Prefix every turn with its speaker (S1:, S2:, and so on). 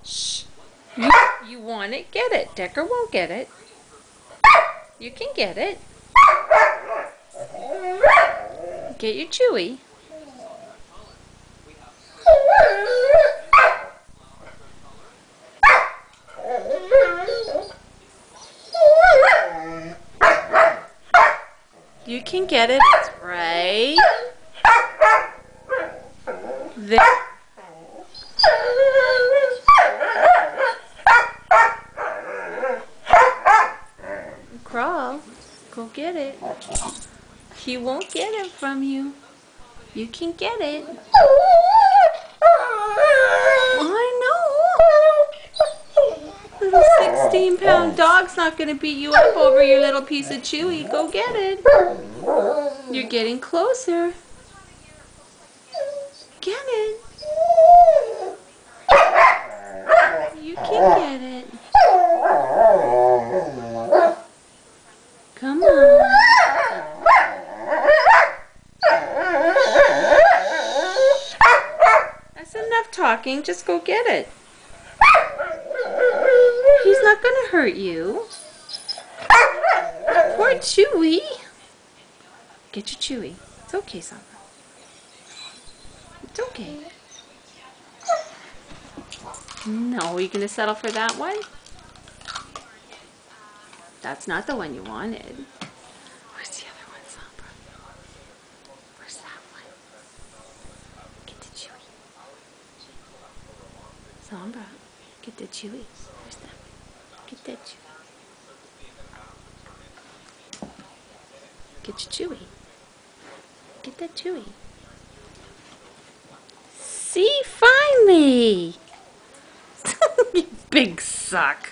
S1: Shh. You want it? Get it. Decker won't get it. You can get it. Get your Chewy. You can get it. It's right there. Crawl. Go get it. He won't get it from you. You can get it. I know. Little 16-pound dog's not going to beat you up over your little piece of Chewy. Go get it. You're getting closer. Get it. You can get it. Come on. That's enough talking. Just go get it. He's not going to hurt you. Poor Chewy. Get your Chewy. It's okay, Sandra. It's okay. No, are you going to settle for that one? That's not the one you wanted. Where's the other one, Sombra? Where's that one? Get the Chewy. Sombra, get the Chewy. Where's that one? Get that Chewy. Get your Chewy. Get that Chewy. See, finally! You big suck.